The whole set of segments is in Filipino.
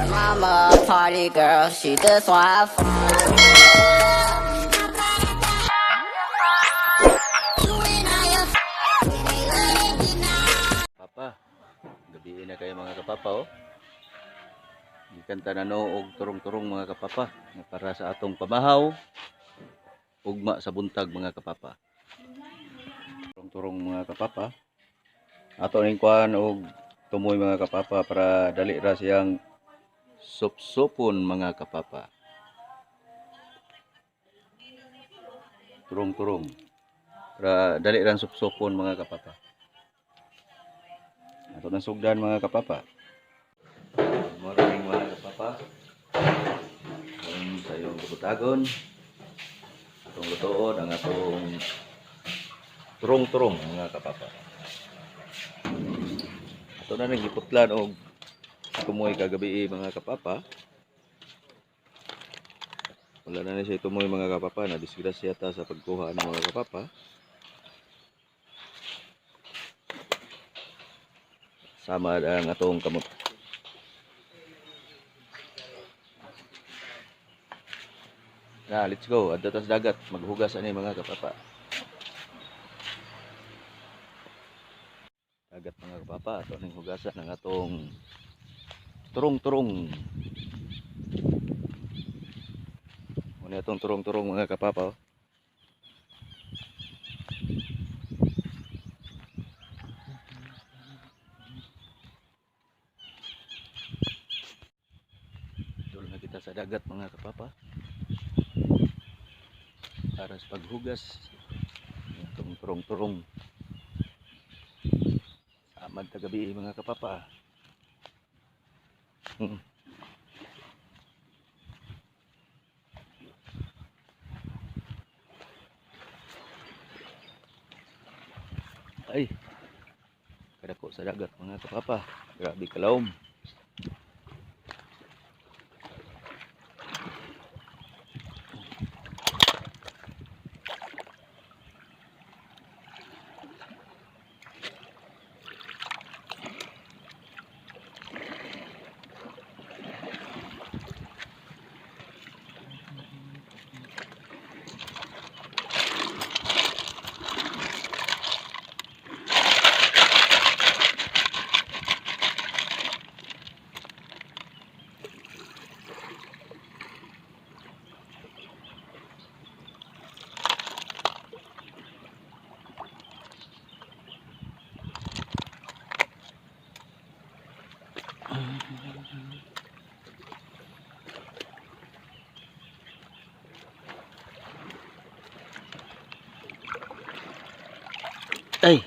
Mama, a party girl, she just wanna have fun. Papa, gabi na kayo mga kapapa, oh. Gikanta na no og turong-turong mga kapapa nga para sa atong pamahaw ugma sa buntag mga kapapa. Turong-turong mga kapapa. Ato ning kuan og tumoy mga kapapa para dali ra siyang supsupon mga kapapa. Turong-turong. Para dali ra supsupon mga kapapa. Ato nang sugdan mga kapapa. Good morning mga kapapa. Sa iyong kabutagon. Atong lutoon ang atong turong-turong mga kapapa. Ato na nang giputlan og tumoy kagabi mga kapapa. Wala na siya tumoy mga kapapa, na disgrasya ta sa pagkuha ng mga kapapa. Sama ang atong kamot. Na, let's go. Adto ta sa dagat, maghugas ani mga kapapa. Dagat mga kapapa, ato ning hugasan ng atong turong-turong. Muna itong turong-turong mga kapapa, oh. Dito na kita sa dagat mga kapapa para sa paghugas itong turong-turong. Samad ta gabi mga kapapa. Ay, kadako sa dagat mga kapapa. Grabe kalawom. Ay,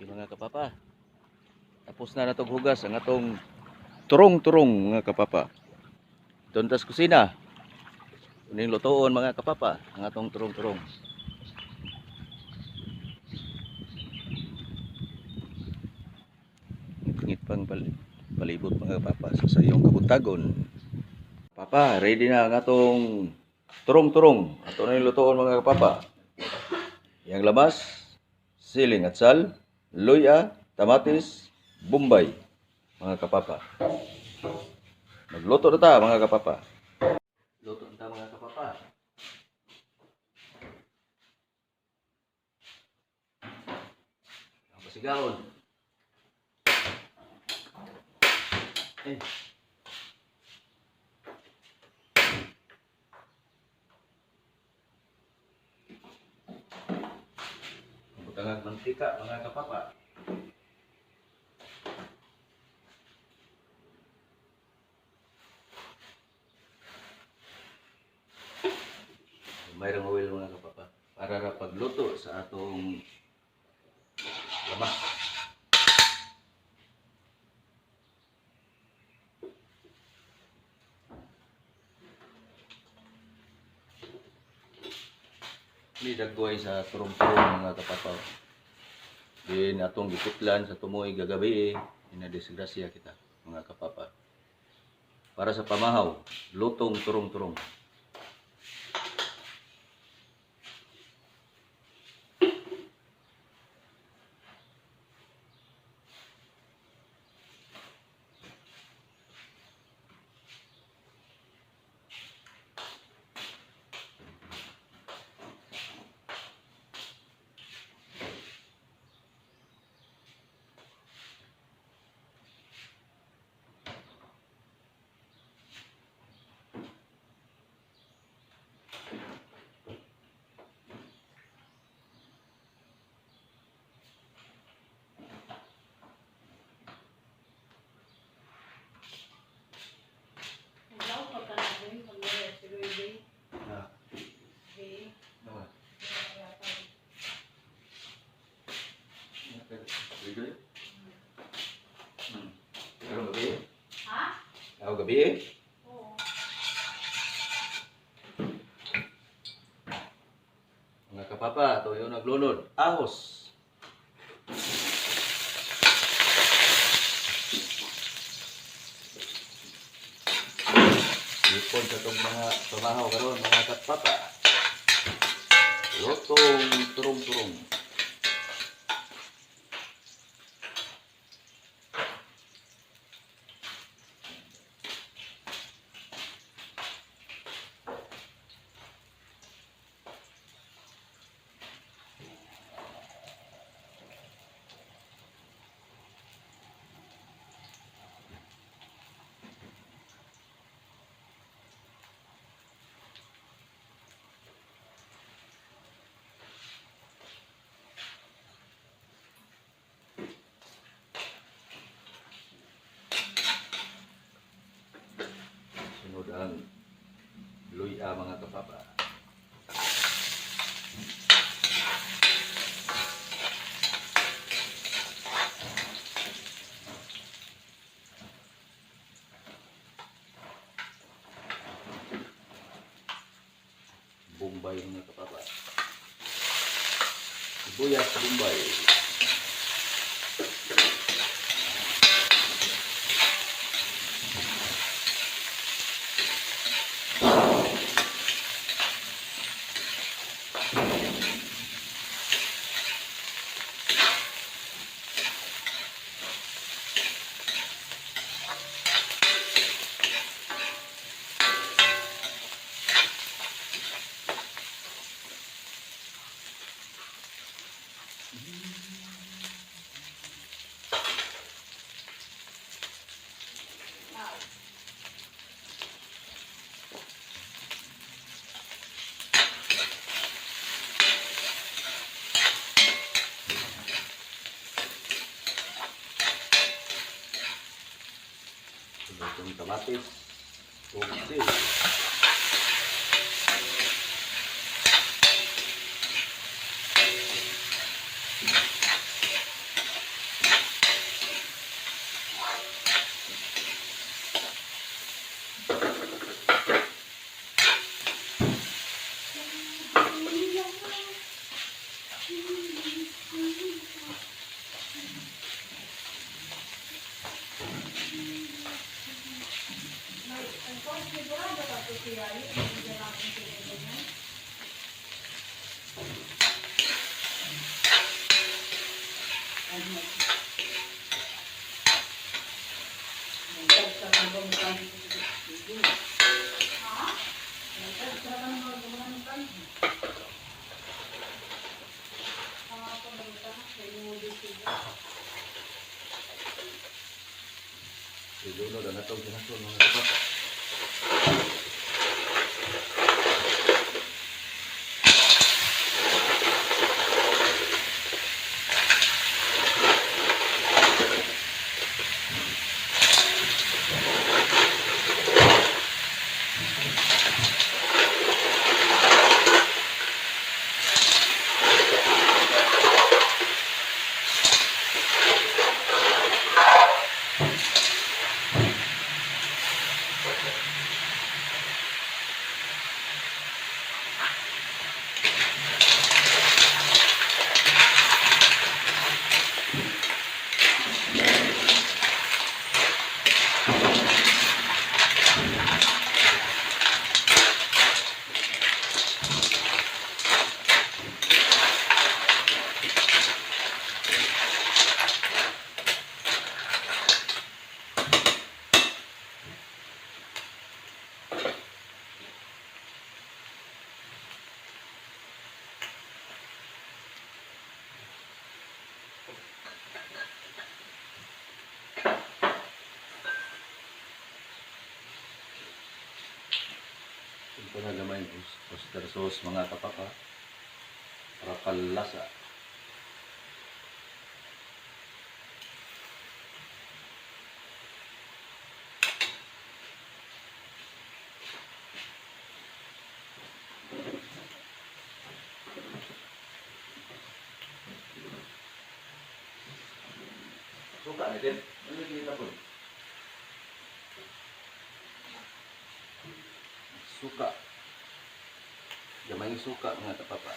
mga kapapa. Tapos na natong hugas ang atong turong-turong mga kapapa. Doon tas kusina. Kuning lutoon mga kapapa, ang atong turong-turong. Ngit pang palibot mga kapapa sa sayong kabutagon. Papa, ready na ang atong turong-turong. Ato na yung lutoon mga kapapa. Yang lamas, siling at sal, luya, tamatis, bombay mga kapapa. Magluto na ta mga kapapa. Luto na ta mga kapapa. Ang pasigawon. Eh. Butang mantika mga kapapa. mayroong oil mga kapapa. Para ra pagluto sa atong lamas. Ini dagway sa turong-turong mga kapapa. Din atong giputlan sa tumoy gagabi, inadisgrasya kita mga kapapa. Para sa pamahaw, lutong turong-turong. Ah, naman. Video? Pero gabi? Ha? Ako gabi eh? Oo. Mga kapapa, ito yung naglunod. Ahos! Ipon sa itong mga pamahaw karon mga kapapa. Lotong turong-turong. Sunod ang luya mga kapapa. Bombay mga kapapa. Sibuyas Bombay. Itong kamatis. Okay. Ilunod ang atong ginason mga kapapa. Ito na gamay oyster sauce mga kapapa. Para palasa. Suka na din. Ano kita po? Suka. Gamay suka mga kapapa.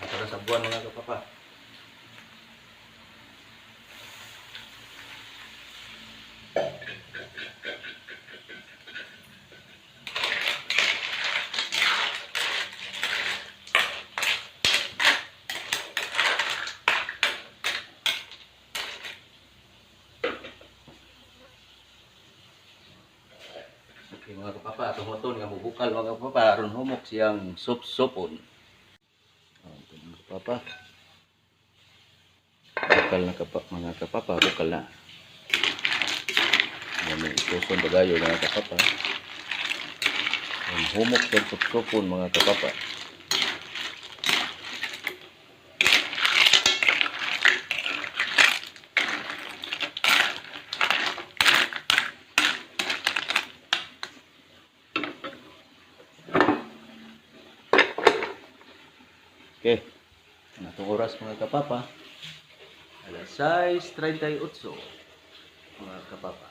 Ito na sabuan mga kapapa. Okay, mga kapapa, tumuton nga mubukal mga kapapa, aron humok siyang sup-supon. Ito mga kapapa. Bukal na mga kapapa, bukal na. Yan, ituson bagayo mga kapapa. Ang humok siyang sup-supon mga kapapa. Okay. Natong oras mga kapapa. Alas 6:38 mga kapapa.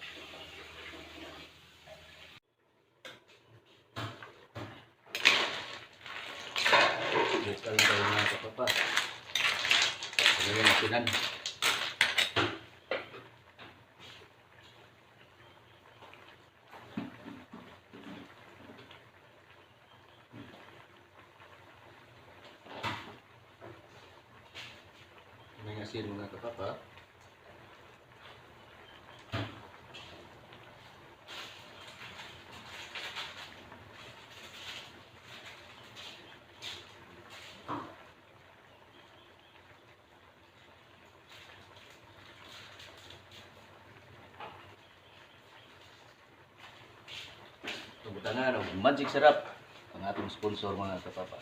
Bukal na tayo mga kapapa. Ano yung masinan? May asin mga kapapa. Butangan o Magic Sarap ang atong sponsor mga kapapa.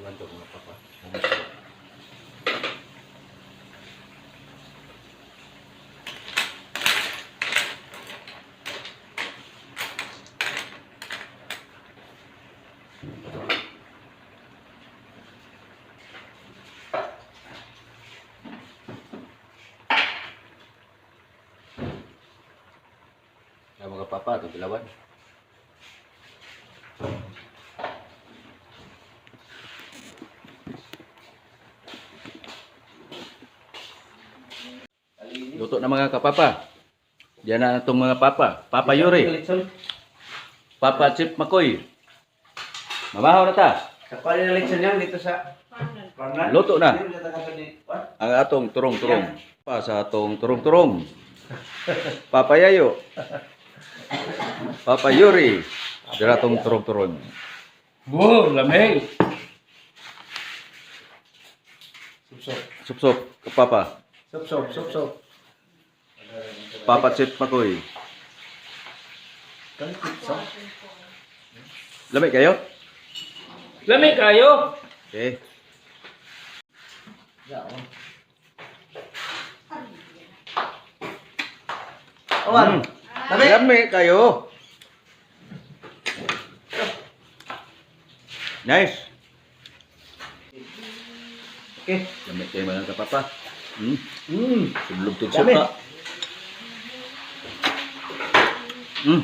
Iwan to mga papa. Kaya mga papa, ito dilawan. Luto na mga kapapa. Diyan na itong mga papa. Papa Yuri. Papa Chip Makoy. Mabahaw na ta. Kapal na lechon yan dito sa Luto na. Ang atong turong-turong. Pa sa atong turong-turong. Papa Yayo. Papa Yuri. Dira atong turong-turong. Wow, lamig. Sup-sup. Sup-sup. Papa. Sup-sup, sup-sup. Papa Chip Makoy. Lamig kayo? Lamig kayo. Okay. Awan. Lamig. Lamig kayo. Nice. Okay. Lamig kayo mga kapapa. Hmm. Sublog tugsok Dami. ka. Hmm.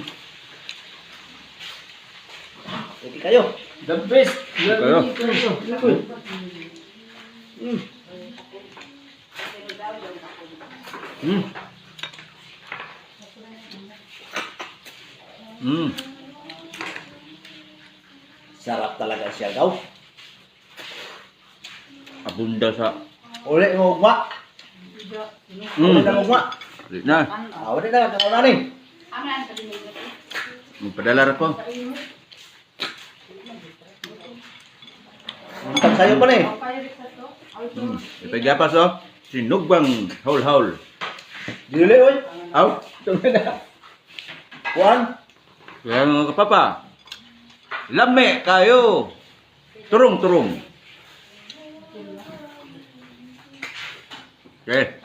Okay kayo. The best. Kayo. Hmm. Hmm. Sarap talaga siya daw. Abunda sa... Uli mo ugma. Uli na ugma. Ulit na. Uli na kang una ni. Magpadala ra ko. Tag sayo pa ni. Ipagapas oh. Sinugbang haul-haul. Dili oy. Aw. Tunggu na. Kuan. Kaya mga kapapa. Lame kayo. Turong-turong. Okay.